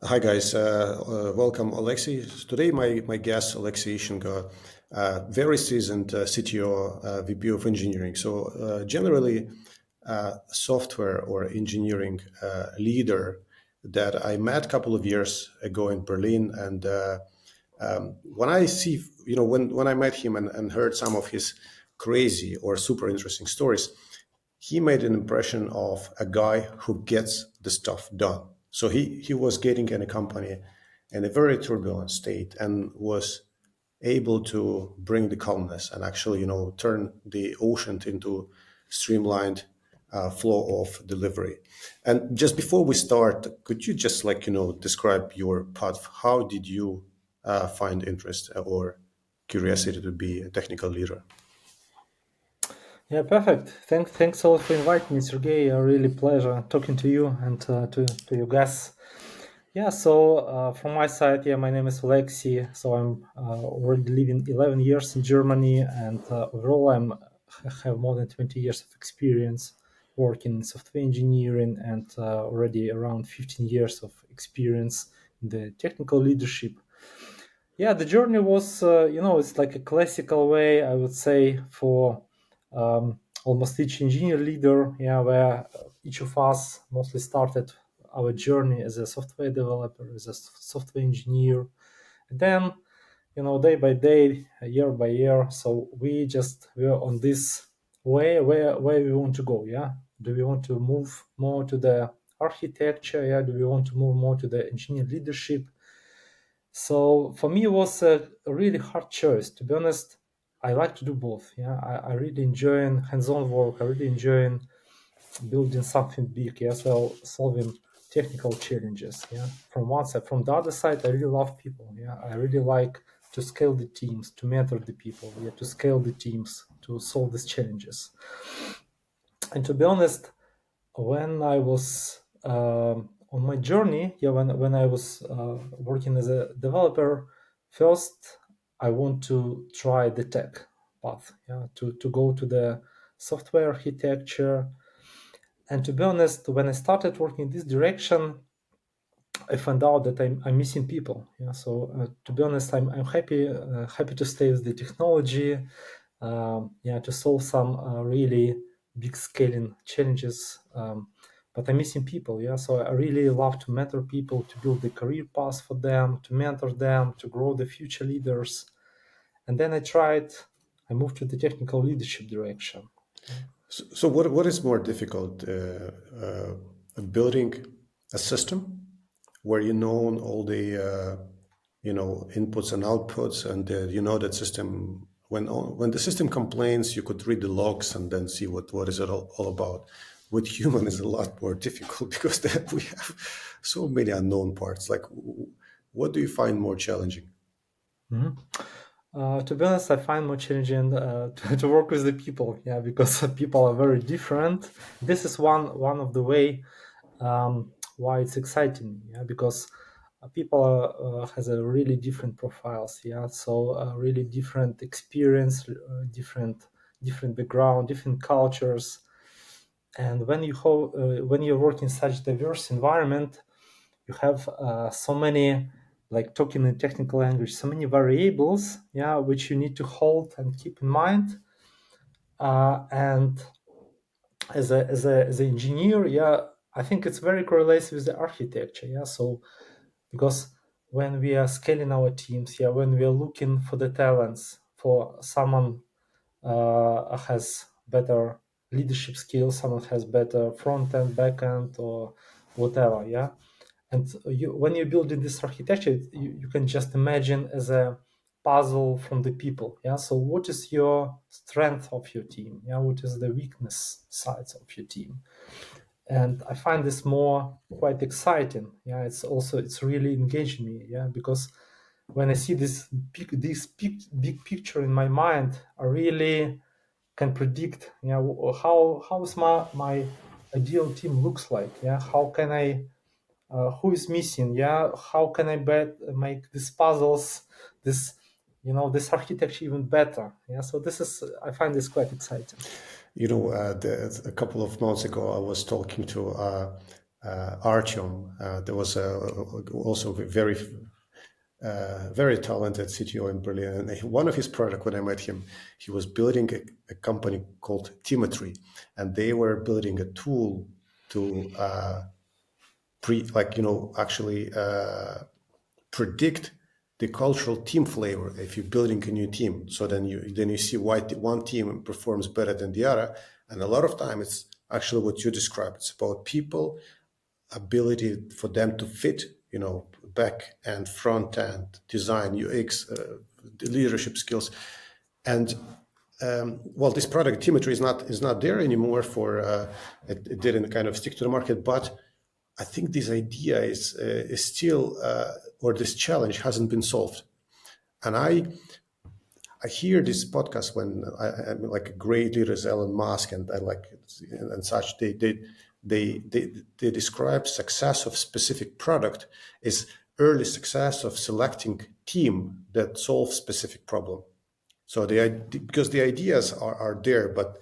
Hi guys, welcome Oleksii. Today my guest Oleksii Ishchenko, very seasoned CTO, VP of engineering. So generally, software or engineering leader that I met a couple of years ago in Berlin. And when I see, when I met him and heard some of his crazy or super interesting stories, he made an impression of a guy who gets the stuff done. So he was getting in a company in a very turbulent state and was able to bring the calmness and actually, turn the ocean into streamlined flow of delivery. And just before we start, could you just describe your path? How did you find interest or curiosity to be a technical leader? Yeah, perfect. Thanks a lot for inviting me, Sergey. A really pleasure talking to you and to your guests. Yeah, so from my side, yeah, my name is Oleksii. So I'm already living 11 years in Germany, and overall, I have more than 20 years of experience working in software engineering, and already around 15 years of experience in the technical leadership. Yeah, the journey was, it's like a classical way, I would say, for almost each engineer leader, yeah, where each of us mostly started our journey as a software developer, as a software engineer. And then, day by day, year by year, so we just were on this way where we want to go, yeah? Do we want to move more to the architecture, yeah? Do we want to move more to the engineer leadership? So for me, it was a really hard choice. To be honest, I like to do both. Yeah, I really enjoy hands-on work. I really enjoy building something big. Yeah, so solving technical challenges. Yeah, from one side. From the other side, I really love people. Yeah, I really like to scale the teams, to mentor the people. Yeah, to scale the teams, to solve these challenges. And to be honest, when I was on my journey, yeah, when I was working as a developer, first I want to try the tech path, yeah, to go to the software architecture. And to be honest, when I started working in this direction, I found out that I'm missing people. Yeah, so to be honest, I'm happy to stay with the technology, yeah, to solve some really big scaling challenges. But I'm missing people. Yeah, so I really love to mentor people, to build the career path for them, to mentor them, to grow the future leaders. And then I moved to the technical leadership direction. So what is more difficult, building a system where you know all the inputs and outputs, and you know that system when the system complains, you could read the logs and then see what is it all about. With human is a lot more difficult because then we have so many unknown parts. Like, what do you find more challenging? Mhm. To be honest, I find more challenging to work with the people, yeah, because people are very different. This is one of the way why it's exciting, yeah, because people has a really different profiles, yeah, so really different experience, different background, different cultures, and when you work in such diverse environment, you have so many, like talking in technical language, so many variables, yeah, which you need to hold and keep in mind. And as an engineer, yeah, I think it's very correlates with the architecture, yeah. So because when we are scaling our teams, yeah, when we are looking for the talents for someone has better leadership skills, someone has better front end, back end, or whatever, yeah. And when you're building this architecture, you can just imagine as a puzzle from the people, yeah. So what is your strength of your team, yeah? What is the weakness sides of your team? And I find this more quite exciting, yeah. It's really engaging me, yeah, because when I see big picture in my mind, I really can predict, how is my ideal team looks like, yeah. How can I who is missing, yeah, how can I make these puzzles, this this architecture even better, yeah. So this is, I find this quite exciting. A couple of months ago, I was talking to Artyom. There was also very talented CTO in Berlin. And one of his products, when I met him, he was building a company called Timetry, and they were building a tool to actually predict the cultural team flavor if you're building a new team. So then you see why one team performs better than the other. And a lot of time it's actually what you described. It's about people, ability for them to fit, back and front end design, UX, leadership skills. And well, this product Timetry is not there anymore. It didn't kind of stick to the market, but I think this idea is still, or this challenge hasn't been solved. And I hear this podcast when I mean, like great leaders, Elon Musk and such. They describe success of specific product as early success of selecting team that solves specific problem. So because the ideas are there, but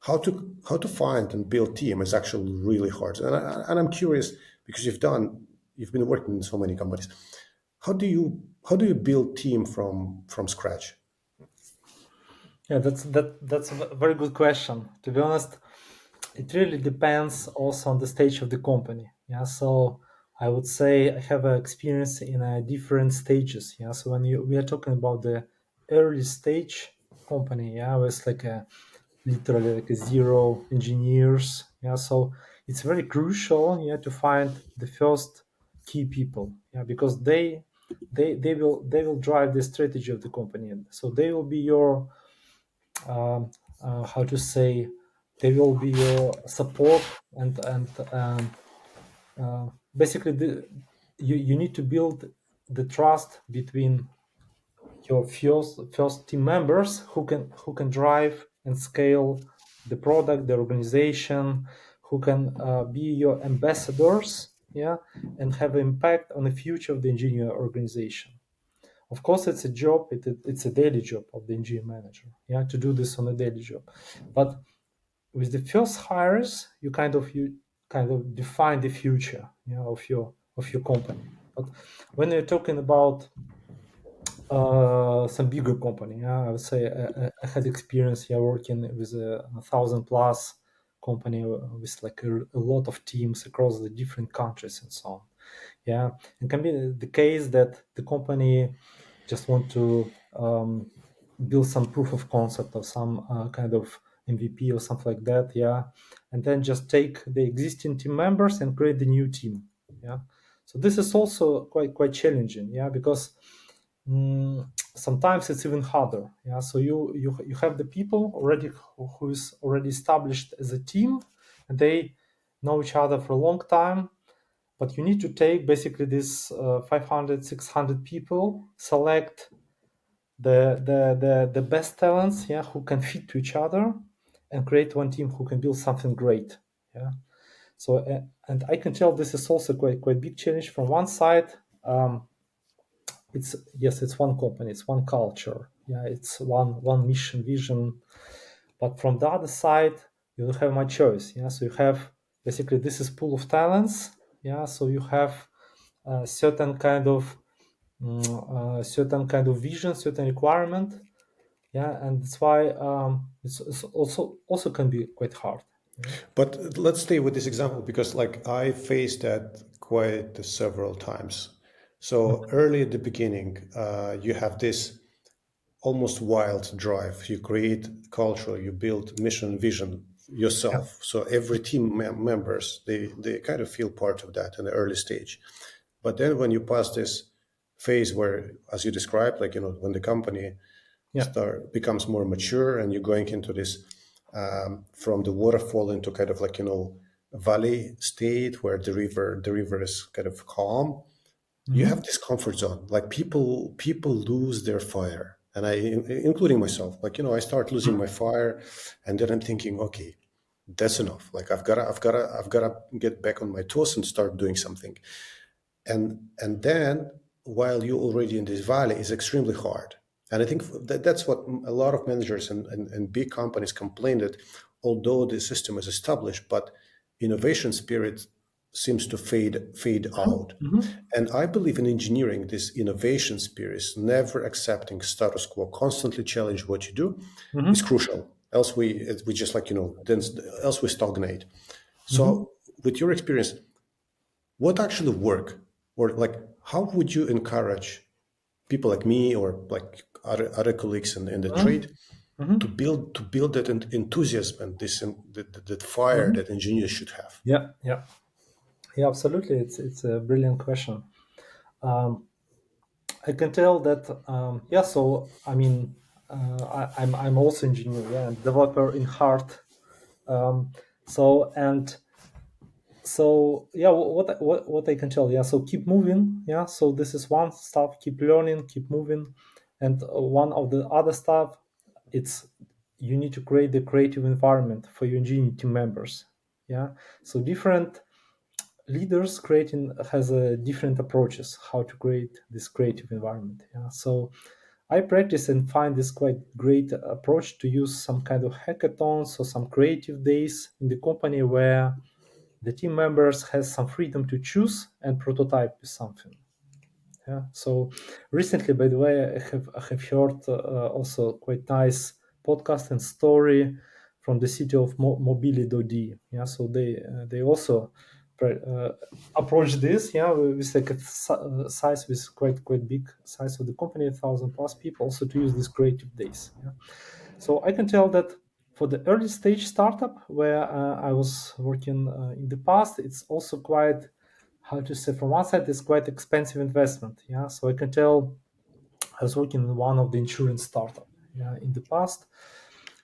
how to find and build team is actually really hard. And I'm curious because you've been working in so many companies. How do you build team from scratch? Yeah, that's a very good question. To be honest, it really depends also on the stage of the company. Yeah, so I would say I have experience in different stages. Yeah, so when we are talking about the early stage company, yeah, with like literally like a zero engineers. Yeah, so it's very crucial, yeah, to find the first key people. Yeah, because they will drive the strategy of the company. So they will be your how to say, they will be your support, and basically you need to build the trust between your first team members who can drive and scale the product, the organization, who can be your ambassadors, yeah, and have impact on the future of the engineer organization. Of course, it's a job. It's a daily job of the engineering manager. Yeah, to do this on a daily job. But with the first hires, you kind of define the future, of your company. But when you're talking about some bigger company, yeah, I would say I had experience here working with a 1,000+ company with like a lot of teams across the different countries and so on. Yeah, it can be the case that the company just want to build some proof of concept or some kind of MVP or something like that. Yeah, and then just take the existing team members and create the new team. Yeah, so this is also quite challenging. Yeah, because sometimes it's even harder. Yeah, so you have the people already who is already established as a team, and they know each other for a long time, but you need to take basically this 500 600 people, select the best talents, yeah, who can fit to each other, and create one team who can build something great. Yeah, so and I can tell this is also quite big challenge. From one side, it's one company, it's one culture, yeah, it's one mission, vision. But from the other side, you don't have much choice. Yeah, so you have basically this is pool of talents. Yeah, so you have certain kind of vision, certain requirement. Yeah, and that's why it's also can be quite hard. Yeah. But let's stay with this example because like I faced that quite several times. So early at the beginning, you have this almost wild drive. You create culture, you build mission, vision Yeah. yourself. So every team members, they kind of feel part of that in the early stage. But then when you pass this phase where, as you described, like, when the company Yeah. becomes more mature and you're going into this from the waterfall into kind of like, valley state where the river is kind of calm, you have Mhm. this comfort zone. Like people lose their fire, and including myself. Like, I start losing my fire, and then I'm thinking, okay, that's enough. Like I've gotta get back on my toes and start doing something. And then while you're already in this valley is extremely hard. And I think that's what a lot of managers and big companies complain, that although the system is established, but innovation spirit seems to fade out. Mm-hmm. And I believe in engineering, this innovation spirit, is never accepting status quo, constantly challenge what you do, is Mm-hmm. crucial. Else we just like, then else we stagnate. Mm-hmm. So with your experience, what actually work, or like how would you encourage people like me or like other colleagues in the trade Mm-hmm. to build that enthusiasm and that fire Mm-hmm. that engineers should have? Yeah, yeah, yeah, absolutely. It's a brilliant question. Um, I can tell that. Yeah, so I mean, I'm also engineer, yeah, and developer in heart. Um, so and so yeah, what I can tell, yeah. So keep moving, yeah. So this is one stuff. Keep learning, keep moving, and one of the other stuff, it's you need to create the creative environment for your engineering team members, yeah. So different leaders creating has different approaches how to create this creative environment, yeah. So I practice and find this quite great approach to use some kind of hackathons or some creative days in the company where the team members has some freedom to choose and prototype something, yeah. So recently, by the way, I have heard also quite nice podcast and story from the city of Mobili.d. Yeah, so they also uh, approach this, yeah, with like a size with quite big size of the company, 1,000 plus people, also to use these creative days. Yeah. So I can tell that for the early stage startup where I was working in the past, it's also quite, how to say, from one side, it's quite expensive investment. Yeah, so I can tell I was working in one of the insurance startup, yeah, in the past,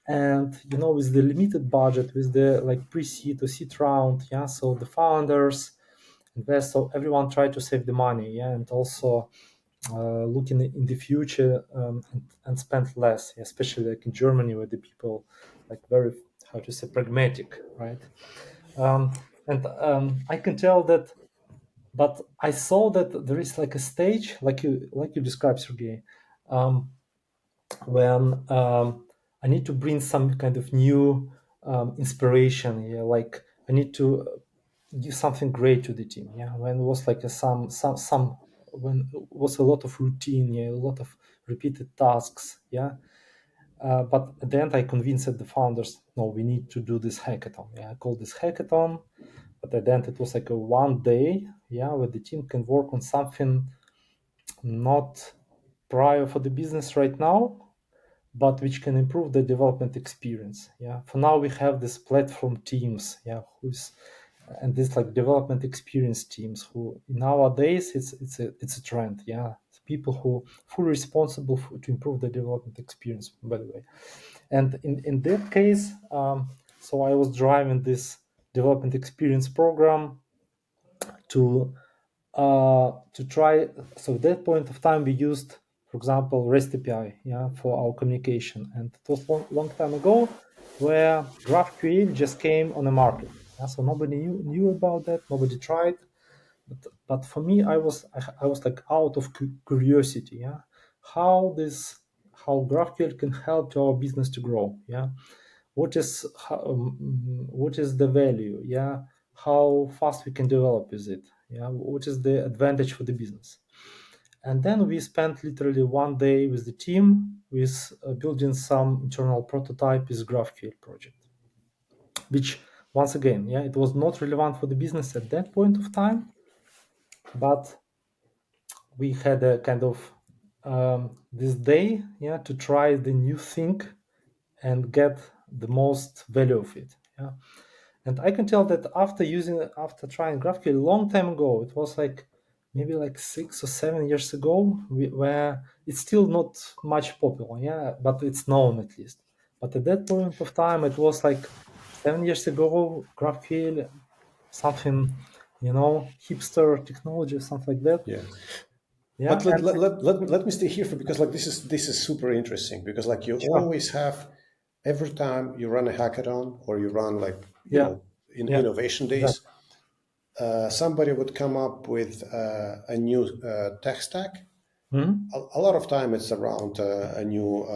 and with the limited budget, with the like pre-seed or seed round, yeah, so the founders, investors, everyone tried to save the money, yeah, and also looking in the future, and spend less, especially like in Germany where the people like very, how to say, pragmatic, right? And I can tell that, but I saw that there is like a stage, like you described, Sergey, um, when I need to bring some kind of new inspiration. Yeah, like I need to give something great to the team. Yeah, when it was like some when it was a lot of routine. Yeah, a lot of repeated tasks. Yeah, but at the end, I convinced the founders, no, we need to do this hackathon. Yeah, I called this hackathon, but at the end, it was like a 1 day, yeah, where the team can work on something not prior for the business right now, but which can improve the development experience. Yeah, for now we have this platform teams, yeah, who's and this like development experience teams who nowadays it's a trend. Yeah, it's people who fully responsible to improve the development experience, by the way. And in that case, so I was driving this development experience program to try. So at that point of time we used, for example, REST API, yeah, for our communication, and it was long time ago where GraphQL just came on the market. Yeah, so nobody knew about that, nobody tried, but for me, I was like out of curiosity, yeah, how this how GraphQL can help to our business to grow, yeah, what is the value, yeah, how fast we can develop with it, yeah, what is the advantage for the business. And then we spent literally 1 day with the team with building some internal prototype with GraphQL project, which once again, yeah, it was not relevant for the business at that point of time, but we had a kind of this day, yeah, to try the new thing and get the most value of it, yeah. And I can tell that after trying GraphQL a long time ago, it was like maybe like 6 or 7 years ago, where it's still not much popular, yeah, but it's known at least. But at that point of time, it was like 7 years ago, GraphQL, something, hipster technology, something like that. Yeah. Yeah, But let, and let, let, let, me, let me stay here because like this is super interesting, because like you sure, always have, every time you run a hackathon or you run like yeah, in yeah, innovation days, exactly. somebody would come up with a new tech stack. Hmm. A lot of time it's around a new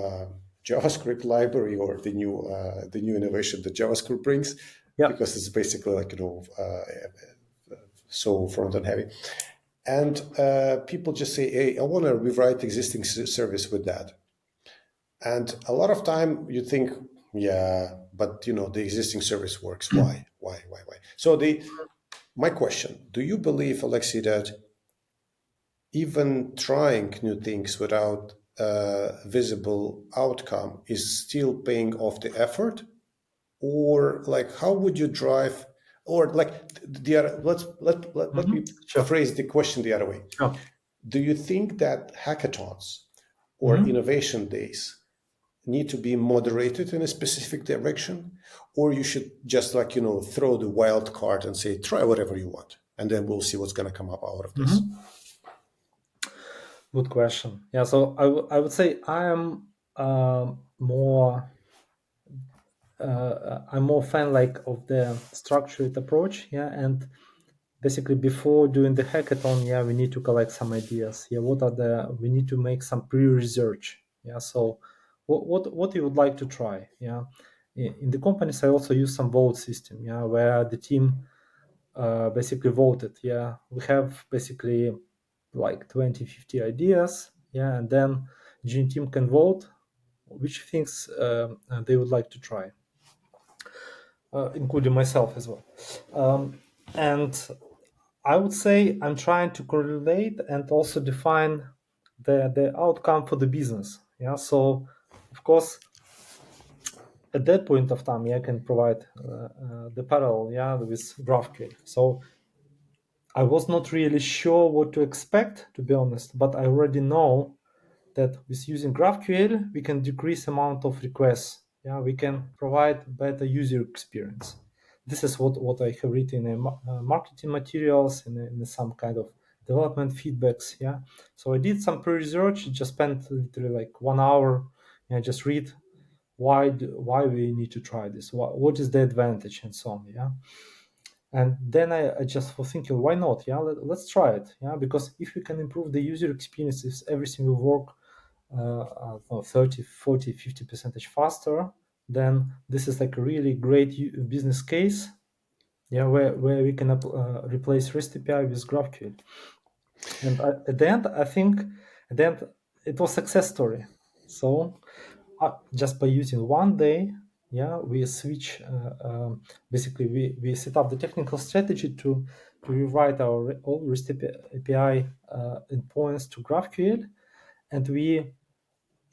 JavaScript library, or the new innovation that JavaScript brings, Yeah, because it's basically like so front end heavy. And people just say, hey, I want to rewrite existing service with that. And a lot of time you think, yeah, but the existing service works. Why? So my question, do you believe, Oleksii, that even trying new things without visible outcome is still paying off the effort? Or like, how would you drive, or like the other, let me Sure. phrase the question the other way. Sure. Do you think that hackathons or Mhm. innovation days need to be moderated in a specific direction, or you should just throw the wild card and say try whatever you want, and then we'll see what's going to come up out of this? Mhm. Good question. Yeah, so I would say I am more I'm more fan like of the structured approach. Yeah, and basically before doing the hackathon, yeah, we need to collect some ideas. Yeah, we need to make some pre-research. Yeah, so what you would like to try? Yeah, in the companies I also use some vote system. Yeah, where the team basically voted. Yeah, we have basically like 20, 50 ideas. Yeah, and then Gene team can vote which things they would like to try, including myself as well. And I would say I'm trying to correlate and also define the outcome for the business. Yeah, so of course at that point of time, yeah, I can provide the parallel, yeah, with GraphQL. So I was not really sure what to expect, to be honest, but I already know that with using GraphQL, we can decrease amount of requests. Yeah, we can provide better user experience. This is what I have written in marketing materials and in some kind of development feedbacks. Yeah, so I did some pre-research. Just spent literally like 1 hour. Yeah, just read why we need to try this. What is the advantage and so on. Yeah, and then I just was thinking, why not? Yeah, let's try it. Yeah, because if we can improve the user experience, if everything will work 30, 40, 50% faster, then this is like a really great business case. Yeah, where we can replace REST API with GraphQL. And at the end, I think at the end it was success story. So just by using one day, yeah, we switch. Basically, we set up the technical strategy to rewrite our all REST API endpoints to GraphQL, and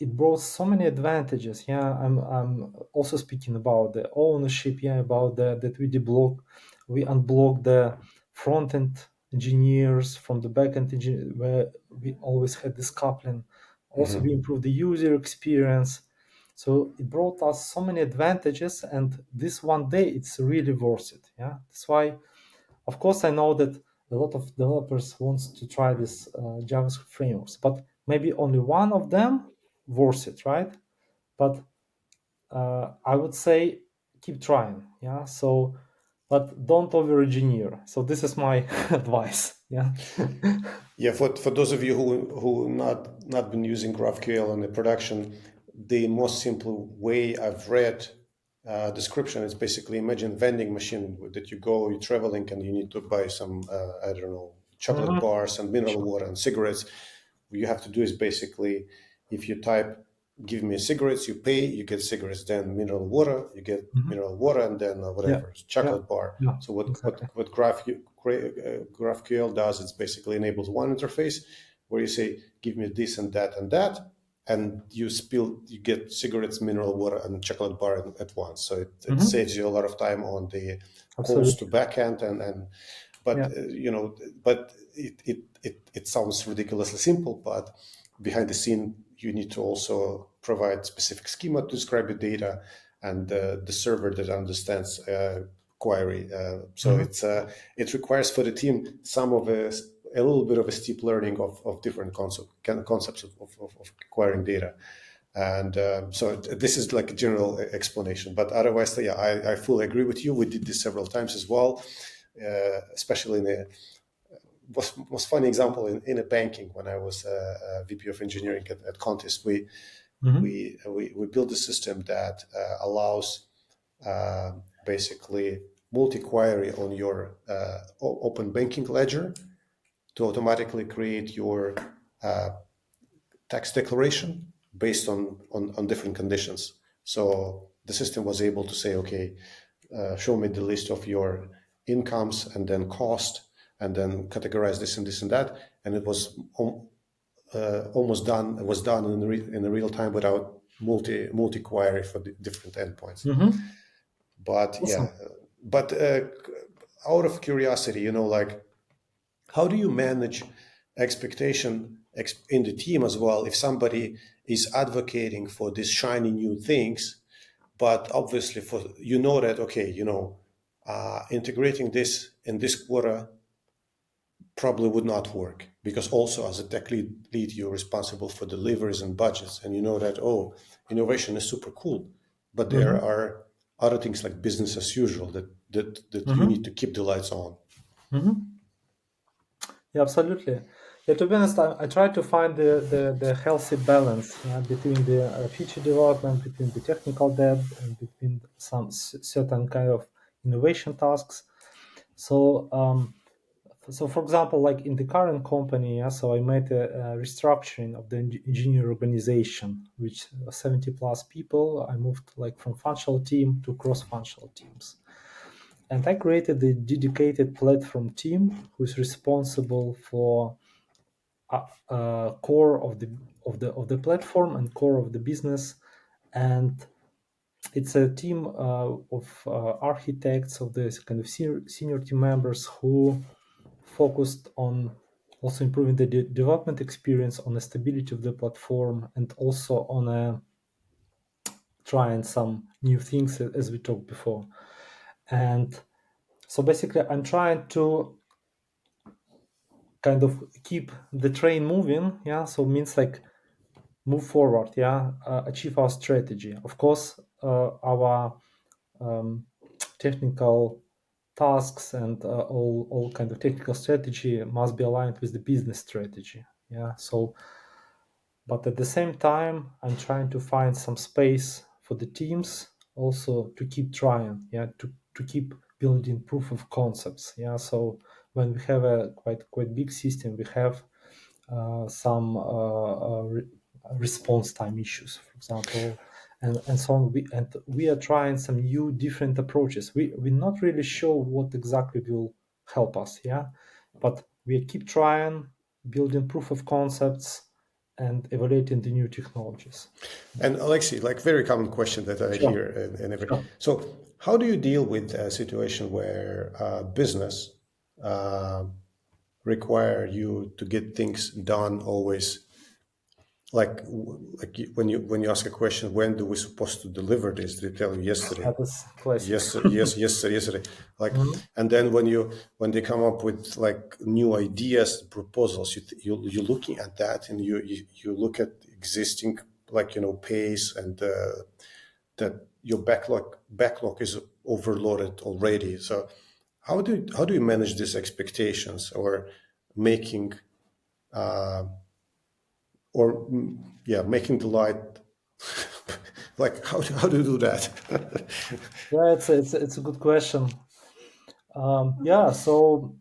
it brought so many advantages. Yeah, I'm also speaking about the ownership. Yeah, about that we unblock the front end engineers from the back end engineer, where we always had this coupling. Also, we improved the user experience. So it brought us so many advantages, and this one day it's really worth it. Yeah, that's why. Of course, I know that a lot of developers wants to try this JavaScript frameworks, but maybe only one of them worth it, right? But I would say keep trying. Yeah. So, but don't over engineer. So this is my advice. Yeah. Yeah, for those of you who not been using GraphQL in the production, the most simple way I've read description is basically imagine vending machine that you go, you're traveling, and you need to buy some I don't know, chocolate Mhm. bars and mineral Sure. water and cigarettes. What you have to do is basically, if you type give me cigarettes, you pay, you get cigarettes, then mineral water, you get Mhm. mineral water, and then Yeah. whatever, Yeah. chocolate bar. Yeah. So what Exactly. what GraphQL does, it's basically enables one interface where you say, give me this and that and that, and you get cigarettes, mineral water, and chocolate bar at once. So it Mhm. saves you a lot of time on the calls to Absolutely. backend but Yeah. but it sounds ridiculously simple, but behind the scene you need to also provide specific schema to describe the data and the server that understands query. So Mhm. it requires for the team a little bit of a steep learning of different concepts of acquiring data. And so this is like a general explanation, but otherwise, yeah, I fully agree with you. We did this several times as well, especially in a most funny example in a banking when I was VP of engineering at Contest. Mhm. We built a system that allows basically multi-query on your open banking ledger to automatically create your tax declaration based on different conditions. So the system was able to say, okay, show me the list of your incomes and then cost, and then categorize this and this and that. And it was almost done. It was done in a real time without multi query for the different endpoints. But Awesome. but out of curiosity, like, how do you manage expectation in the team as well if somebody is advocating for these shiny new things, but obviously that, okay, integrating this in this quarter probably would not work, because also as a tech lead you're responsible for deliveries and budgets, and you know that, oh, innovation is super cool, but there are other things like business as usual that you need to keep the lights on. Yeah, absolutely. Yeah, to be honest, I try to find the healthy balance between the feature development, between the technical debt, and between some certain kind of innovation tasks. So, for example, like in the current company, so I made a restructuring of the engineer organization, which 70 plus people. I moved like from functional team to cross-functional teams. And I created a dedicated platform team who is responsible for core of the platform and core of the business. And it's a team of architects, of the kind of senior team members who focused on also improving the development experience, on the stability of the platform, and also on trying some new things, as we talked before. And so basically, I'm trying to kind of keep the train moving. Yeah, so it means like move forward. Yeah, achieve our strategy. Of course, our technical tasks and all kind of technical strategy must be aligned with the business strategy. Yeah, so but at the same time, I'm trying to find some space for the teams also to keep trying. Yeah, to keep building proof of concepts. Yeah, so when we have a quite big system, we have some response time issues, for example, and so on. We are trying some new different approaches. We're not really sure what exactly will help us, yeah, but we keep trying, building proof of concepts and evaluating the new technologies. And Alexei, like, very common question that I Sure, hear in every. sure. So, how do you deal with a situation where business require you to get things done always? Like when you ask a question, when do we supposed to deliver this? They tell you yesterday. That is classic. Yesterday. Like, Mhm. and then when they come up with like new ideas, proposals, you're looking at that, and you look at existing, like, pace, and that your backlog is overloaded already. So how do you manage these expectations, or making making the light, like, how do you do that? Yeah, it's a good question. Yeah, so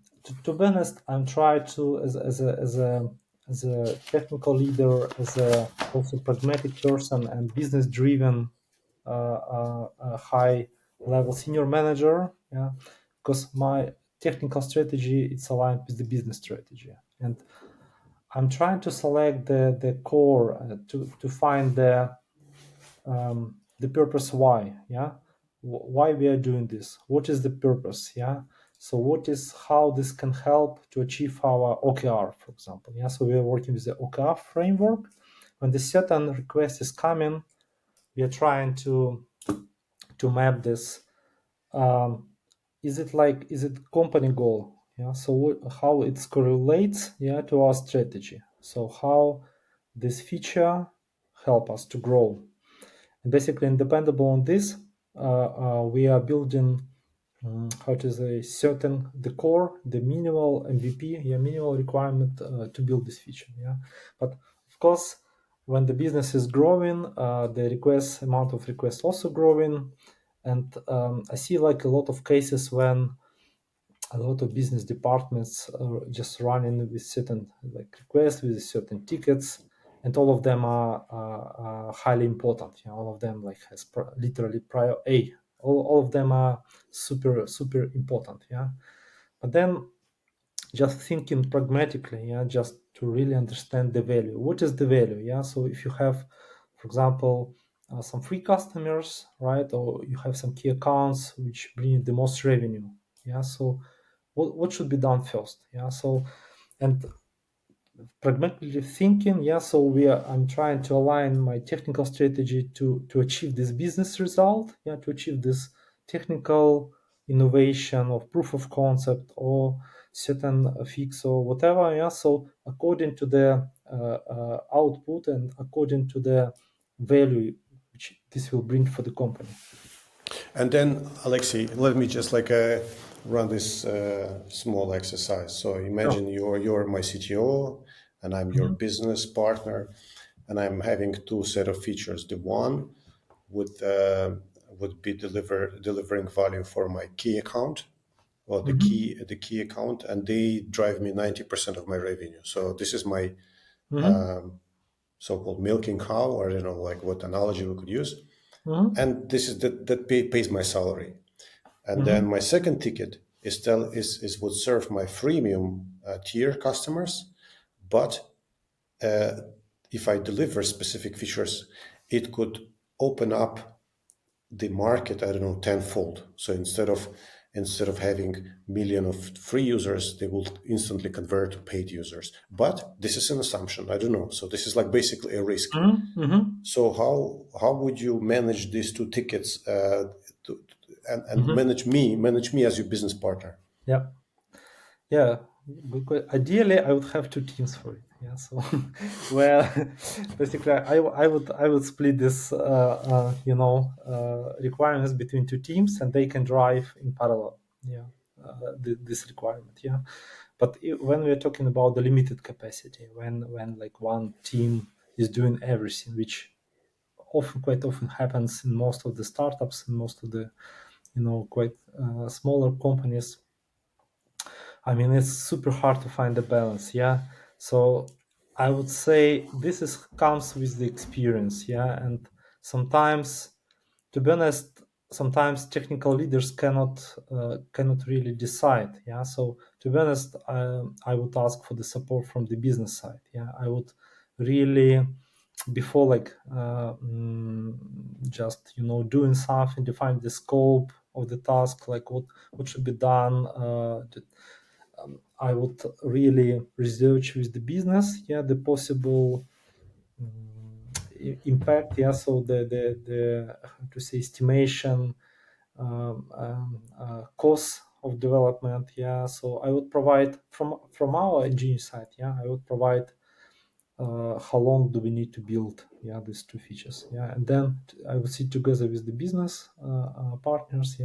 to be honest, I'm trying to as a technical leader, as a also pragmatic person and business driven, high level senior manager. Yeah, because my technical strategy it's aligned with the business strategy, and I'm trying to select the core to find the purpose why. Yeah, why we are doing this, what is the purpose. Yeah, so what is how this can help to achieve our OKR, for example. Yeah, so we are working with the OKR framework. When the certain request is coming, we are trying to map this. Is it company goal? Yeah, so how it correlates, yeah, to our strategy. So how this feature help us to grow. And basically, independent on this, we are building how to say certain the core, the minimal MVP, yeah, minimal requirement to build this feature. Yeah, but of course, when the business is growing, the request amount of requests also growing, And I see like a lot of cases when a lot of business departments are just running with certain like requests with certain tickets, and all of them are highly important. All of them like has literally prior A. All of them are super important. But then just thinking pragmatically, just to really understand the value. What is the value? So if you have, for example, some free customers, right, or you have some key accounts which bring the most revenue. So what should be done first? So, and pragmatically thinking, so I'm trying to align my technical strategy to achieve this business result, to achieve this technical innovation of proof of concept or certain fix or whatever. So according to the output and according to the value which this will bring for the company. And then, Alexei, let me just like run this small exercise. So Sure. imagine you're my CTO, and I'm your Mhm. business partner, and I'm having two set of features. The one would be delivering value for my key account, or Mhm. the key account, and they drive me 90% of my revenue. So this is my Mhm. so-called milking cow, or I don't know like what analogy we could use. Mhm. And this is pays my salary. And then Mhm. my second ticket is would serve my freemium tier customers, but if I deliver specific features, it could open up the market, I don't know, tenfold. So instead of having million of free users, they will instantly convert to paid users. But this is an assumption. I don't know. So this is like basically a risk. Mhm. Mhm. So how would you manage these two tickets and Mhm. manage me as your business partner? Yeah. Yeah, because ideally I would have two teams for it. So well, basically I would split this requirements between two teams, and they can drive in parallel. This requirement. But when we're talking about the limited capacity, when like one team is doing everything, which quite often happens in most of the startups and most of the quite smaller companies. I mean, it's super hard to find a balance. So I would say this is comes with the experience. And sometimes, to be honest, sometimes technical leaders cannot really decide. So to be honest, I would ask for the support from the business side. I would really, before like just doing something, define the scope of the task, like what should be done. I would really research with the business, the possible impact, so the how to say estimation, cost of development, So I would provide from our engineering side, I would provide how long do we need to build, these two features, and then I would sit together with the business partners,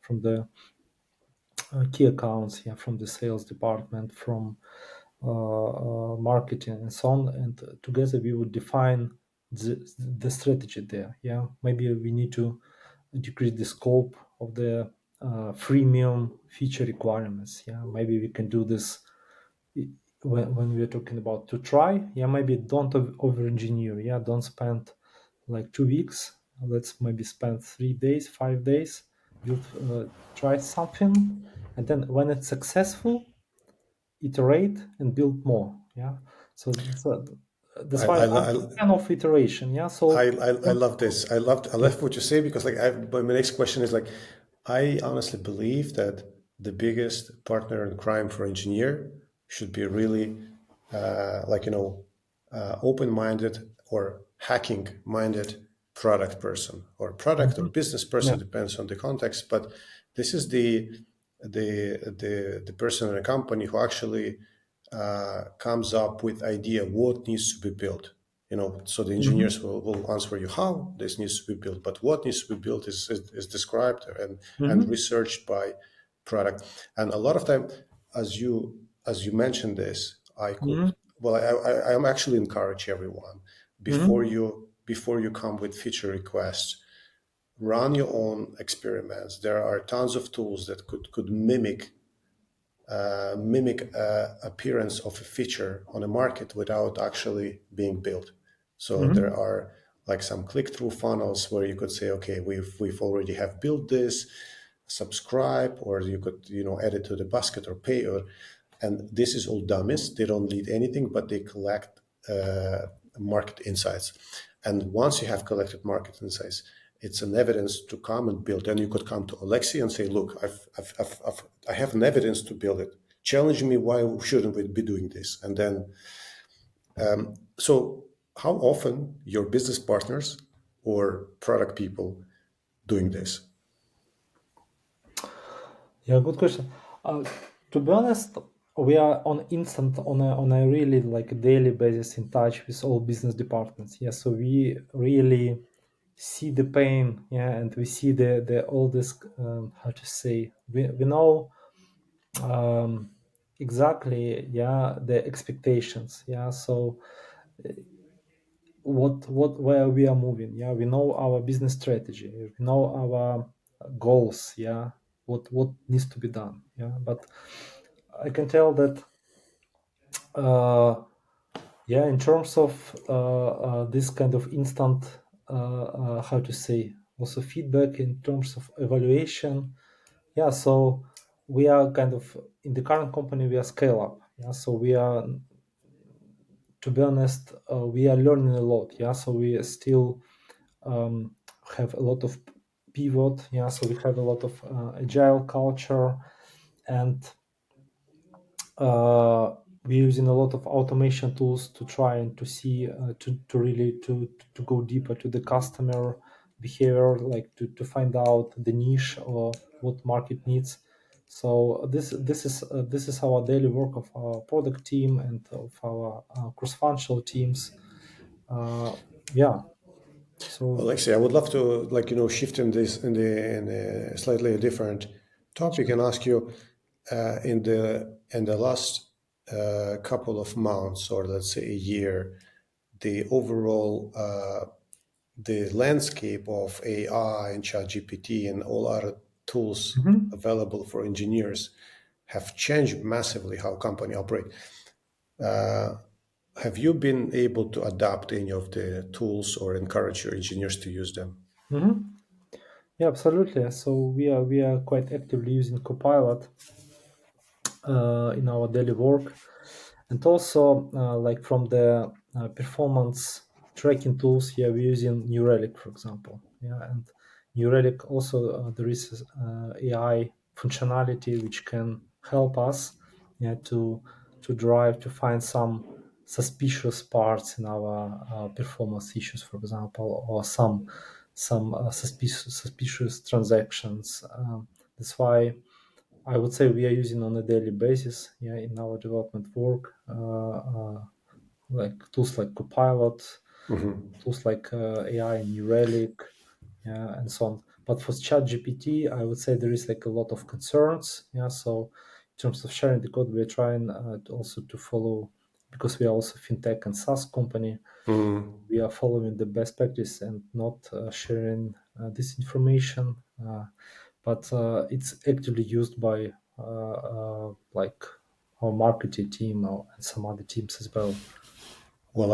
from the key accounts, from the sales department, from marketing and so on, and together we would define the strategy there. Maybe we need to decrease the scope of the freemium feature requirements. Maybe we can do this when we're talking about to try. Maybe don't over engineer. Don't spend like 2 weeks. Let's maybe spend 3 days, 5 days, build try something, and then when it's successful, iterate and build more. So I that's why I, I'm I, a fan of iteration. So I love this. I yeah. love what you say, because like but my next question is like, I honestly believe that the biggest partner in crime for engineer should be really like open-minded or hacking-minded product person, or product or Mhm. business Yeah. person, depends on the context. But this is the person in a company who actually comes up with idea what needs to be built. So the Mhm. engineers will answer you how this needs to be built, but what needs to be built is described and Mhm. researched by product. And a lot of time, as you mentioned this, I could Mhm. well I am actually encourage everyone, Mhm. before you come with feature requests, run your own experiments. There are tons of tools that could mimic appearance of a feature on a market without actually being built. So there are like some click-through funnels where you could say, okay, we've already have built this, subscribe, or you could add it to the basket or pay, and this is all dummies. They don't lead anything, but they collect market insights. And once you have collected market insights, it's an evidence to come and build. And you could come to Oleksii and say, look, I have an evidence to build it. Challenge me, why shouldn't we be doing this? And then, so how often your business partners or product people doing this? Yeah, good question. To be honest, we are on a really like daily basis in touch with all business departments. Yeah, so we really see the pain. Yeah, and we see the all this how to say, we know exactly, yeah, the expectations. Yeah, so where we are moving. Yeah, we know our business strategy, we know our goals. Yeah, what needs to be done. Yeah, but I can tell that yeah, in terms of this kind of instant how to say, also feedback in terms of evaluation. Yeah, so we are kind of in the current company, we are scale up. Yeah, so we are, to be honest, we are learning a lot. Yeah, so we still have a lot of pivot. Yeah, so we have a lot of agile culture, and we're using a lot of automation tools to try and to see to really to go deeper to the customer behavior, like to find out the niche or what market needs. So this is our daily work of our product team and of our cross-functional teams. Yeah. So. Alexei, I would love to shift in this in a slightly different topic and ask you in the last couple of months, or let's say a year, the overall the landscape of AI and ChatGPT and all other tools Mhm. available for engineers have changed massively how company operate. Have you been able to adapt any of the tools or encourage your engineers to use them? Mhm. Yeah, absolutely. So we are quite actively using Copilot in our daily work, and also like from the performance tracking tools. Yeah, we're using New Relic, for example. Yeah, and New Relic also there is AI functionality which can help us, yeah, to drive to find some suspicious parts in our performance issues, for example, or some suspicious transactions. That's why I would say we are using on a daily basis, yeah, in our development work, like tools like Copilot, tools like AI and New Relic, yeah, and so on. But for ChatGPT, I would say there is like a lot of concerns, yeah. So in terms of sharing the code, we're trying to also to follow, because we are also fintech and SaaS company. We are following the best practice and not sharing this information. But it's actively used by like our marketing team and some other teams as well. Well,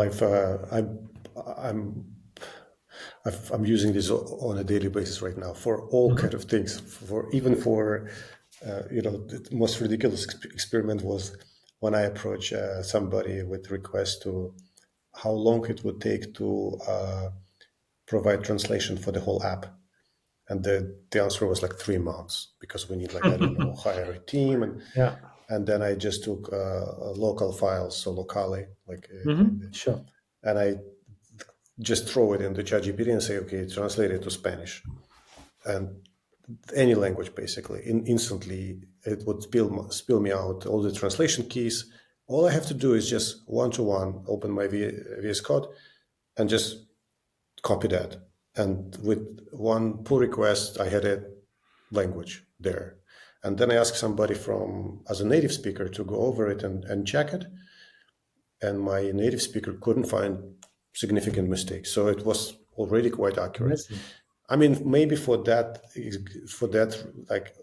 I'm using this on a daily basis right now for all kind of things. For even for the most ridiculous experiment was when I approach somebody with request to how long it would take to provide translation for the whole app. And the answer was like 3 months, because we need, like, I don't know, hire a team. Yeah. And then I just took local files, so locally, like, Sure. and I just throw it into ChatGPT and say, okay, translate it to Spanish. And any language, basically, instantly it would spill me out all the translation keys. All I have to do is just one-to-one open my VS Code and just copy that. And with one pull request, I had a language there. And then I asked somebody as a native speaker to go over it and check it. And my native speaker couldn't find significant mistakes. So it was already quite accurate. Amazing. I mean, maybe for that, like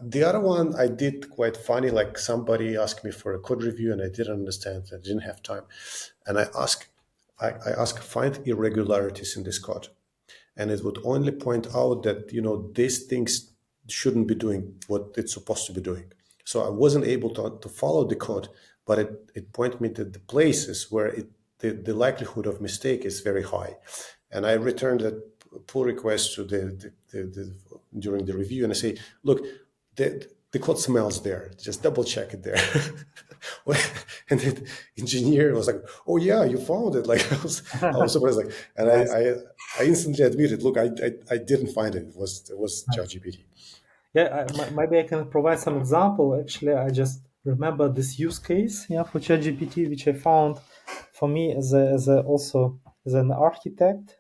the other one, I did quite funny. Like somebody asked me for a code review, and I didn't understand. I didn't have time, and I ask find irregularities in this code, and it would only point out that these things shouldn't be doing what it's supposed to be doing. So I wasn't able to follow the code, but it pointed me to the places where the likelihood of mistake is very high. And I returned a pull request to the during the review, and I say, look, the code smells there. Just double check it there. And the engineer was like, "Oh yeah, you found it!" Like I was surprised. Like, and Nice. I instantly admitted, "Look, I didn't find it. It was ChatGPT." Yeah, maybe I can provide some example. Actually, I just remember this use case, for ChatGPT, which I found for me also as an architect.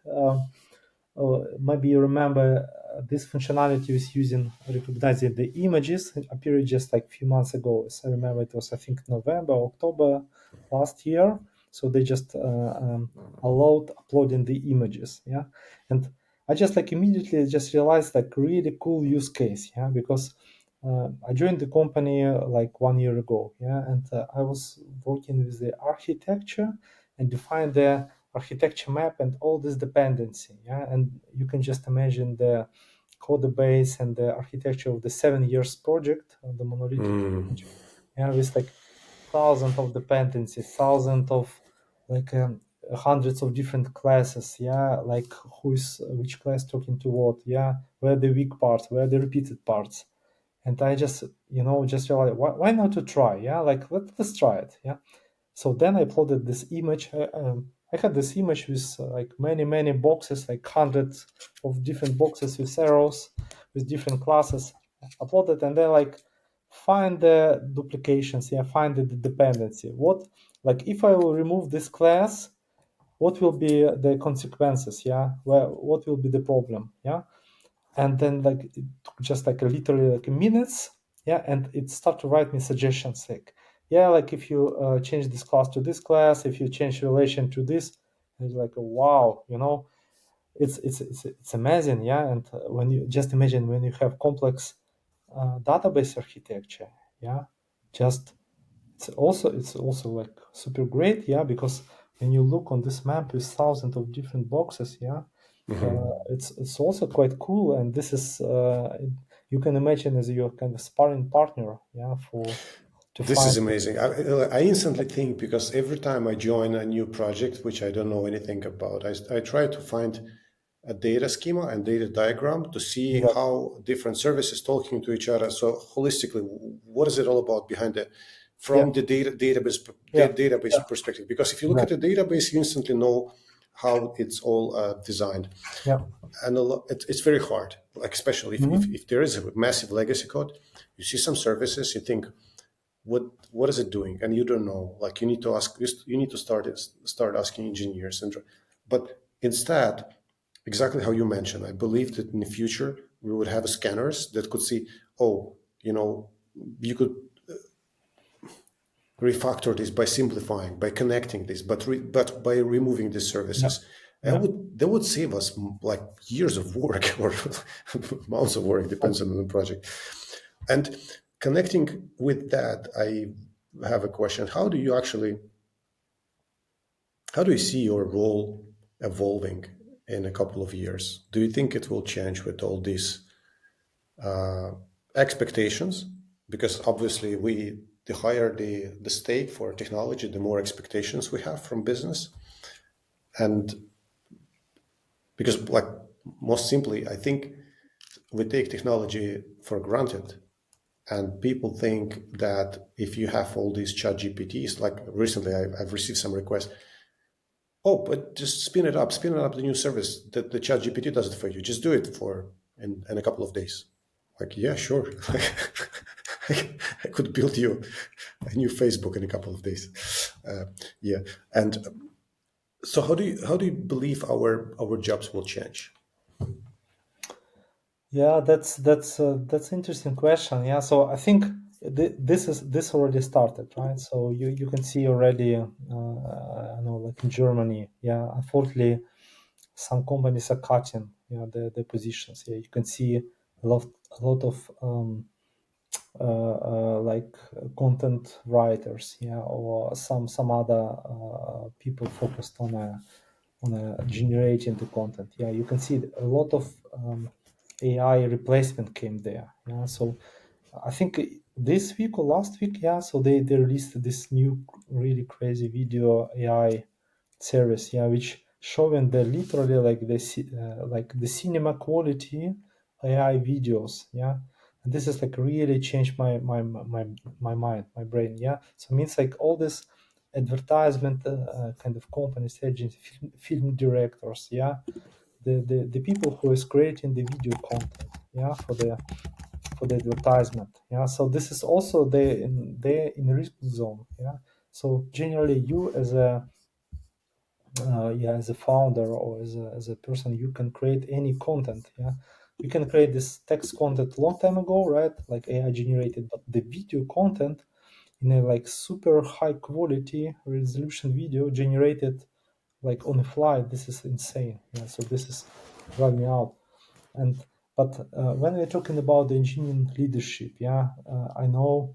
Maybe you remember this functionality was using recognizing the images. It appeared just like a few months ago. So I remember it was, I think, November, October last year. So they just allowed uploading the images. Yeah. And I just like immediately just realized like really cool use case. Yeah. Because I joined the company like 1 year ago. Yeah. And I was working with the architecture and defined the architecture map and all this dependency. Yeah, and you can just imagine the code base and the architecture of the 7 years project, the monolithic project. Yeah, with like thousands of dependencies, thousands of like hundreds of different classes. Yeah, like who's which class talking to what. Yeah, where the weak parts, where the repeated parts. And I just just realized why not to try? Yeah, like let's try it. Yeah. So then I uploaded this image. I had this image with like many boxes, like hundreds of different boxes with arrows, with different classes. Uploaded and then like find the duplications. Yeah, find the dependency. What like if I will remove this class, what will be the consequences? Yeah, what will be the problem? Yeah, and then like it took just like literally like minutes. Yeah, and it started to write me suggestions like, yeah, like if you change this class to this class, if you change relation to this. And it's like, wow, it's amazing. Yeah, and when you just imagine when you have complex database architecture. Yeah, just it's also like super great. Yeah, because when you look on this map with thousands of different boxes. Yeah, it's also quite cool, and this is you can imagine as your kind of sparring partner. Yeah, for to This is find. amazing. I instantly think, because every time I join a new project, which I don't know anything about, I try to find a data schema and data diagram to see Exactly. how different services talking to each other. So holistically, what is it all about behind it Yeah, from the yeah, database yeah, perspective? Because if you look at the exactly. database, you instantly know how it's all designed, Yeah. and it's very hard. Like especially if there is a massive legacy code, you see some services, you think, what is it doing, and you don't know. Like you need to start asking engineers. But instead, exactly how you mentioned, I believe that in the future we would have scanners that could see, oh, you could refactor this by simplifying, by connecting this, but by removing these Yeah, services. yeah, That would save us like years of work or months of work, depends on the project. And connecting with that, I have a question. How do you see your role evolving in a couple of years? Do you think it will change with all these expectations? Because obviously the higher the stake for technology, the more expectations we have from business. And because, like, most simply, I think we take technology for granted. And people think that if you have all these chat GPTs, like recently I've received some requests, oh, but just spin it up the new service that the chat GPT does it for you. Just do it in a couple of days. Like, yeah, sure. I could build you a new Facebook in a couple of days. Yeah. And so how do you believe our jobs will change? yeah. That's interesting question. Yeah, so I think this already started, right? So you can see already. I know, like in Germany. Yeah, unfortunately, some companies are cutting the positions. Yeah, you can see a lot of like content writers, or some other people focused on generating the content. Yeah, you can see a lot of AI replacement came there. Yeah, so I think this week or last week, so they released this new really crazy video AI series, which showing the literally like the cinema quality AI videos, and this is like really changed my mind, my brain, so it means like all this advertisement kind of companies, agencies, film directors, the people who is creating the video content, for the advertisement, so this is also they in risk zone, so generally you as a founder or as a person, you can create any content. You can create this text content long time ago, right, like AI generated, but the video content in a like super high quality resolution video generated like on the fly, this is insane. So this is driving me out. And but when we're talking about the engineering leadership, I know.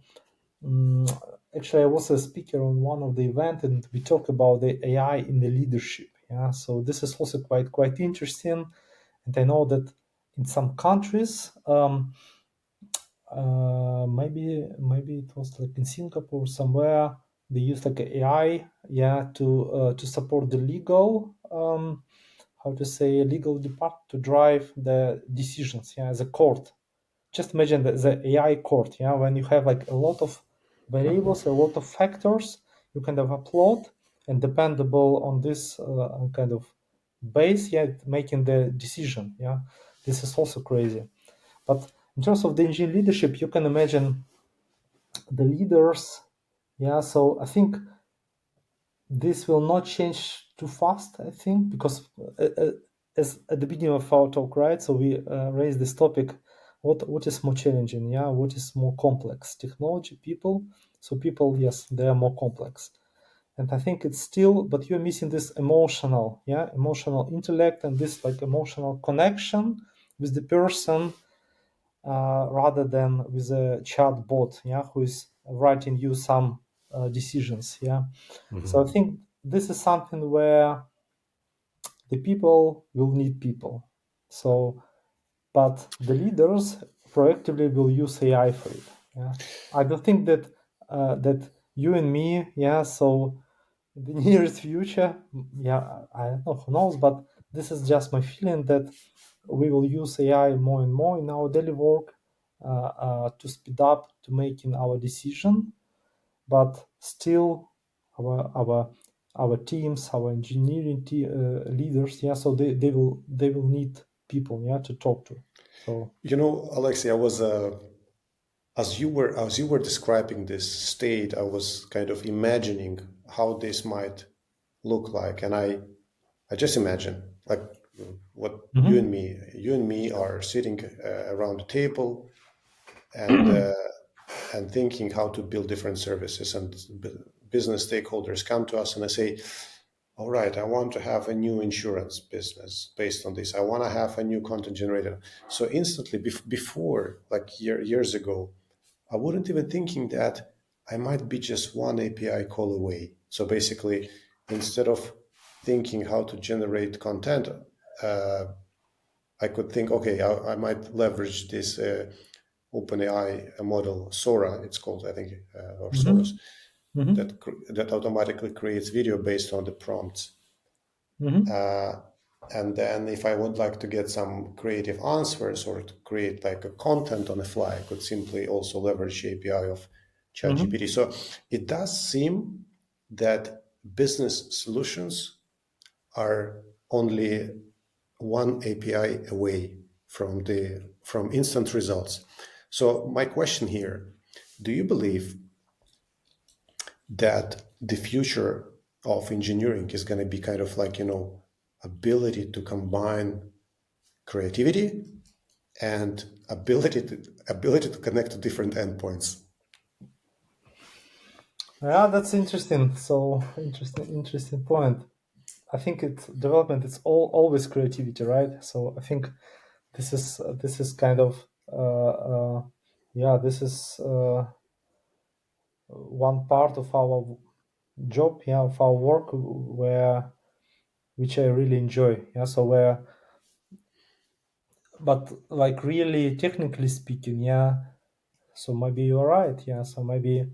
Mm, Actually, I was a speaker on one of the event, and we talk about the AI in the leadership. So this is also quite interesting, and I know that in some countries, maybe it was like in Singapore somewhere, they use like AI, to support the legal, how to say, legal department to drive the decisions, as a court. Just imagine the AI court, when you have like a lot of variables, a lot of factors you kind of upload, and dependable on this kind of base, making the decision. This is also crazy. But in terms of the engineering leadership, you can imagine the leaders. So I think this will not change too fast, I think, because as at the beginning of our talk, right? So we raised this topic: what is more challenging? What is more complex? Technology, people. So people, yes, they are more complex, and I think it's still, but you're missing this emotional intellect and this like emotional connection with the person, rather than with a chat bot, who is writing you some decisions, So I think this is something where the people will need people. So, but the leaders proactively will use AI for it. I don't think that that you and me, So the nearest future, I don't know, who knows, but this is just my feeling that we will use AI more and more in our daily work, to speed up to making our decision, but still our teams, our engineering leaders, so they will need people, to talk to. So Alexei, I was as you were describing this state, I was kind of imagining how this might look like, and I just imagine like what you and me are sitting around the table and thinking how to build different services, and business stakeholders come to us and they say, all right, I want to have a new insurance business based on this. I want to have a new content generator. So instantly, before, like years ago, I wouldn't even thinking that I might be just one API call away. So basically, instead of thinking how to generate content, I could think, okay, I might leverage this OpenAI model, Sora, it's called, I think, or Soros, that automatically creates video based on the prompts. And then if I would like to get some creative answers or to create like a content on the fly, I could simply also leverage the API of ChatGPT. So it does seem that business solutions are only one API away from instant results. So my question here, do you believe that the future of engineering is going to be kind of like, ability to combine creativity and ability to connect to different endpoints? yeah, that's interesting. So interesting point. I think it's development. It's always creativity, right? So I think this is kind of yeah, this is one part of our job, yeah, of our work, which I really enjoy. Yeah, so but like really technically speaking, yeah. So maybe you're right, yeah. So maybe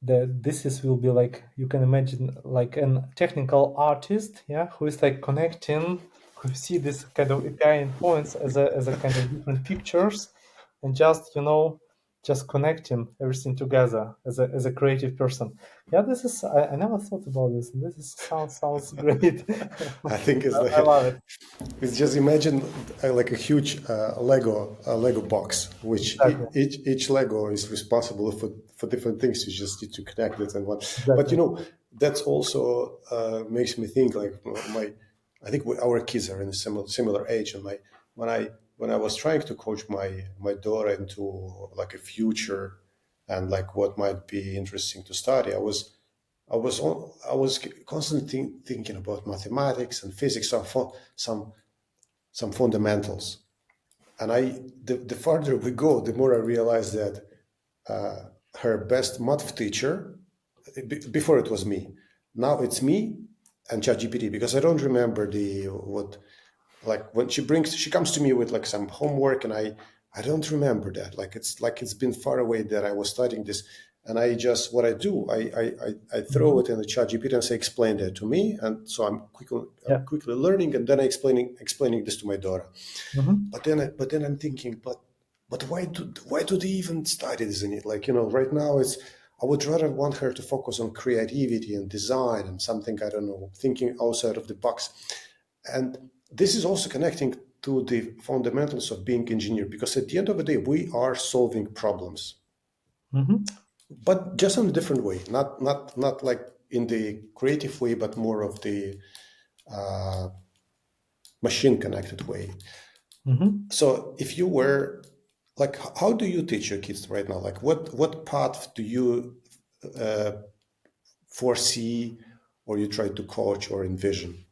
this is will be like, you can imagine like an technical artist, yeah, who is like connecting, who see this kind of API endpoints as a kind of different pictures, and just connecting everything together as a creative person. Yeah, this is I never thought about this. This is sounds great. I think it's I like, love it. it's just imagine like a huge Lego box, which Exactly. each Lego is responsible for different things. You just need to connect it and one. But Exactly. that's also makes me think like I think our kids are in a similar age, and when I was trying to coach my daughter into like a future and like what might be interesting to study, I was constantly thinking about mathematics and physics, some fundamentals. And the farther we go, the more I realize that her best math teacher, before it was me, now it's me and ChatGPT, because I don't remember the what, like when she comes to me with like some homework, and I don't remember that, like it's been far away that I was studying this. And I just, what I do, I throw Mhm. it in the chat gpt and say, explain that to me. And so I'm Yeah. quickly learning, and then explaining this to my daughter. Hmm. But then I'm thinking, but why do they even study this in it? Like, right now it's, I would rather want her to focus on creativity and design and something, I don't know, thinking outside of the box. And this is also connecting to the fundamentals of being engineer, because at the end of the day, we are solving problems, Hmm. but just in a different way, not like in the creative way, but more of the machine connected way. Hmm. So if you were like, how do you teach your kids right now? Like what path do you foresee, or you try to coach or envision?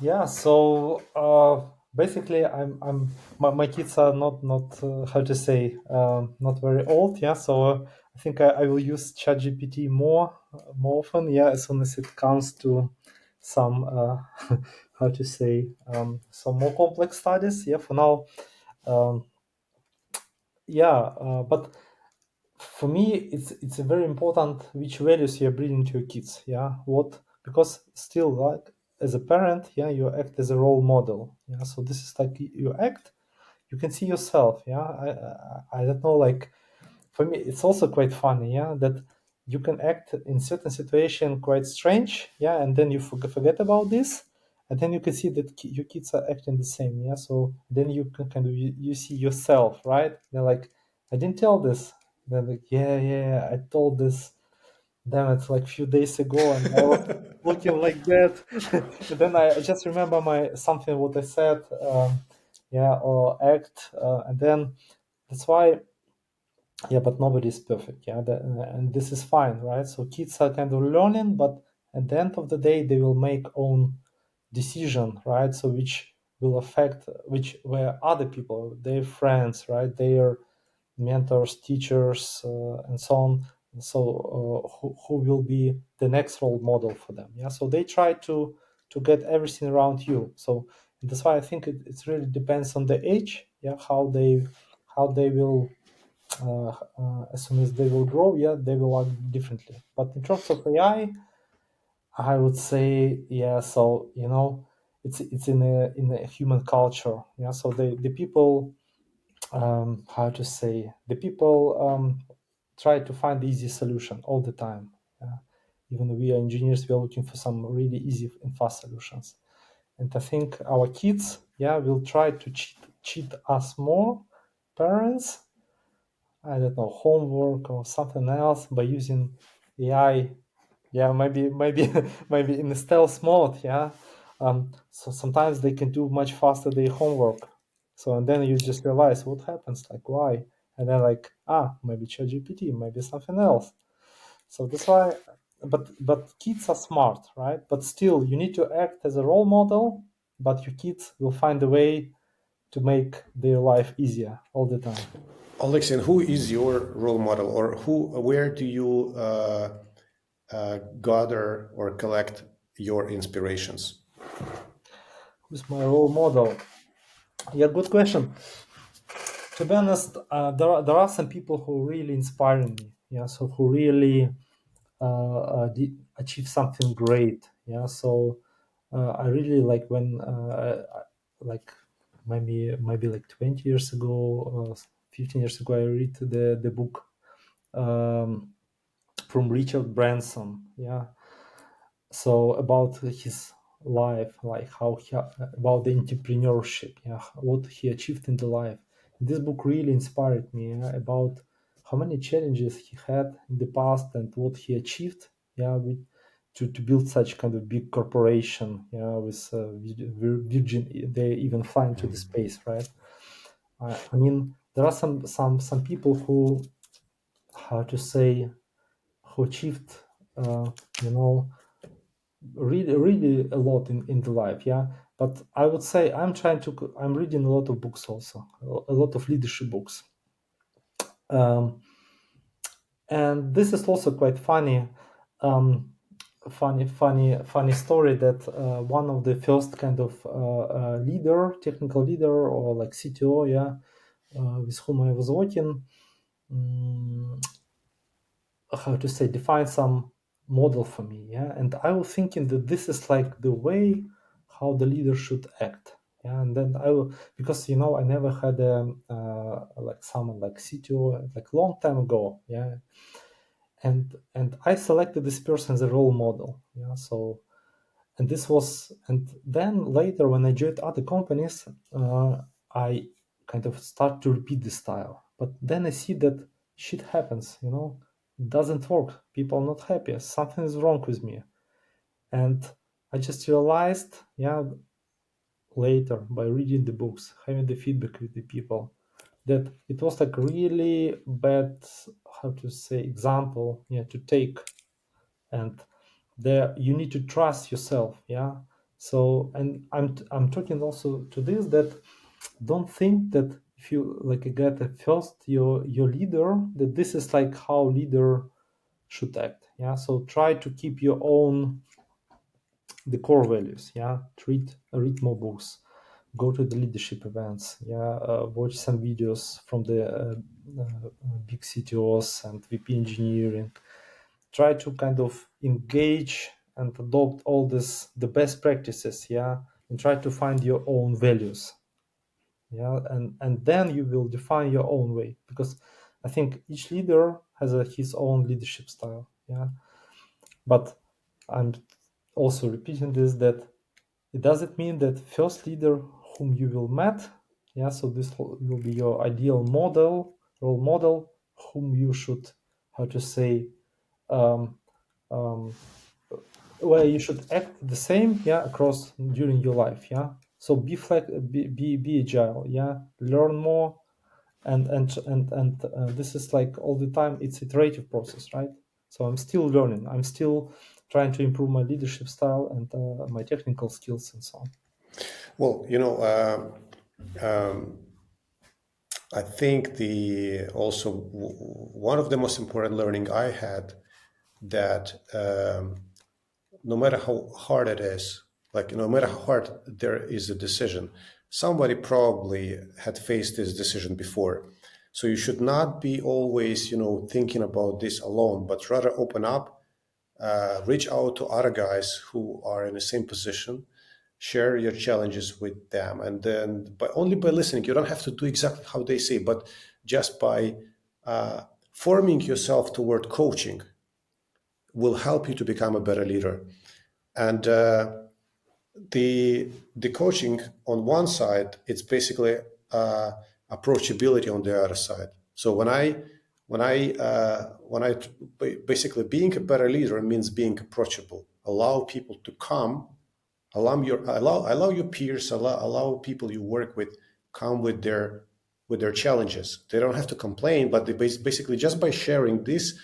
Yeah, so basically, my kids are not how to say, not very old. Yeah, so I think I will use ChatGPT more often. Yeah, as soon as it comes to some how to say, some more complex studies. Yeah, for now, um, yeah, but for me it's very important which values you're bringing to your kids. Yeah, what, because still, like, as a parent, yeah, you act as a role model. Yeah, so this is like you act, you can see yourself. Yeah, I don't know, like, for me it's also quite funny, yeah, that you can act in certain situation quite strange, yeah, and then you forget about this, and then you can see that your kids are acting the same. Yeah, so then you can kind of, you see yourself, right? They're like, I didn't tell this. They're like, yeah, I told this, damn it, like few days ago, and I was looking like that. And then I just remember my something what I said, yeah, or act, and then that's why. Yeah, but nobody's perfect. Yeah, and this is fine, right? So kids are kind of learning, but at the end of the day, they will make own decision, right? So which will affect, which where other people, their friends, right, their mentors, teachers, and so on. So who will be the next role model for them? Yeah, so they try to get everything around you. So that's why I think it really depends on the age. Yeah, how they will, as soon as they will grow, yeah, they will act differently. But in terms of AI, I would say, yeah. So it's in a human culture. Yeah. So the people, how to say, the people try to find the easy solution all the time. Yeah. Even we are engineers, we are looking for some really easy and fast solutions. And I think our kids, yeah, will try to cheat us more, parents, I don't know, homework or something else by using AI. Yeah, maybe maybe in the stealth mode. Yeah, so sometimes they can do much faster their homework. So and then you just realize what happens, like why, and then like maybe ChatGPT, maybe something else. So that's why. but kids are smart, right? But still, you need to act as a role model. But your kids will find a way to make their life easier all the time. Oleksii, who is your role model, or where do you gather or collect your inspirations? Who's my role model? Yeah, good question. To be honest, there are some people who really inspire me. Yeah, so who really achieve something great. Yeah, so I really like when like maybe like 20 years ago, 15 years ago, I read the book um, from Richard Branson. Yeah, so about his life, like how he about the entrepreneurship, yeah, what he achieved in the life. This book really inspired me, yeah, about how many challenges he had in the past and what he achieved, yeah, to build such kind of big corporation, yeah, with Virgin. They even fly into the space, right? I mean, there are some people who, how to say, who achieved, you know, really a lot in the life, yeah. But I would say I'm reading a lot of books also, a lot of leadership books, and this is also quite funny. Funny story that one of the first kind of technical leader, or like CTO, yeah, with whom I was working, how to say, define some model for me, yeah. And I was thinking that this is like the way how the leader should act, yeah. And then because I never had like someone like CTO like long time ago, yeah. And I selected this person as a role model, yeah. So, and then later when I joined other companies, I kind of start to repeat this style. But then I see that shit happens, it doesn't work. People are not happy. Something is wrong with me. And I just realized, yeah, later by reading the books, having the feedback with the people, that it was like really bad, how to say, example, yeah, to take. And there you need to trust yourself, yeah. So, and I'm talking also to this, that don't think that if you like get a first your leader, that this is like how leader should act, yeah. So try to keep your own, the core values, yeah. Read more books, go to the leadership events, yeah. Watch some videos from the big CTOs and VP engineering. Try to kind of engage and adopt all the best practices, yeah. And try to find your own values, yeah. And then you will define your own way, because I think each leader has his own leadership style, yeah. But I'm also repeating this, that it doesn't mean that first leader whom you will meet, yeah, so this will be your ideal role model, whom you should, how to say, um, um, where you should act the same, yeah, across during your life, yeah. So be agile, yeah. Learn more, and this is like all the time. It's iterative process, right? So I'm still learning. I'm still trying to improve my leadership style and my technical skills and so on. Well, I think one of the most important learning I had, that no matter how hard it is, like no matter how hard there is a decision, somebody probably had faced this decision before. So you should not be always, thinking about this alone, but rather open up, reach out to other guys who are in the same position, share your challenges with them, and then only by listening, you don't have to do exactly how they say, but just by forming yourself toward coaching will help you to become a better leader. And the coaching on one side, it's basically approachability on the other side. So when I basically, being a better leader means being approachable, allow people to come, allow your peers, allow people you work with come with their challenges. They don't have to complain, but they basically, just by sharing these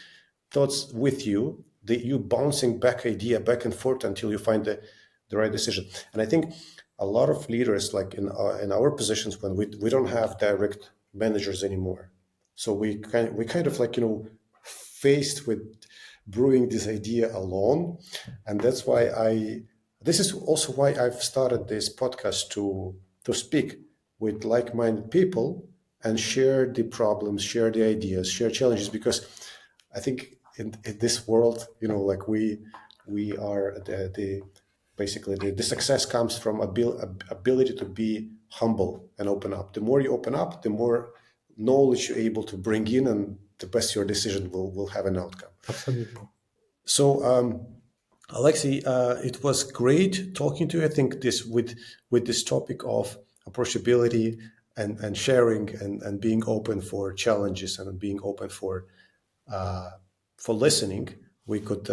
thoughts with you, you bouncing back idea back and forth until you find the right decision. And I think a lot of leaders, like in our positions, when we don't have direct managers anymore, so we kind of like, faced with brewing this idea alone. And that's why this is also why I've started this podcast to speak with like-minded people and share the problems, share the ideas, share challenges, because I think in this world, like we are the basically the success comes from ability to be humble and open up. The more you open up, the more knowledge you're able to bring in, and the best your decision will have an outcome. Absolutely. So, Oleksii, it was great talking to you. I think this with this topic of approachability and sharing and being open for challenges and being open for listening, we could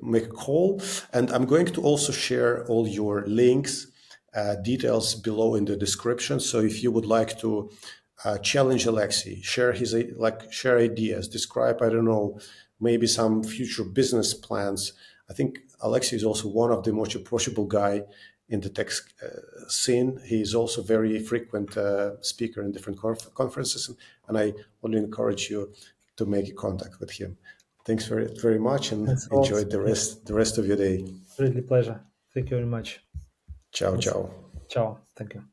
make a call. And I'm going to also share all your links, details below in the description. So if you would like to challenge Oleksii, share ideas, describe, I don't know, maybe some future business plans. I think Oleksii is also one of the most approachable guy in the tech scene. He is also very frequent speaker in different conferences, and I only encourage you to make contact with him. Thanks very, very much, and Thanks a lot. enjoy the rest of your day. Really pleasure. Thank you very much. Ciao, Yes. ciao. Ciao. Thank you.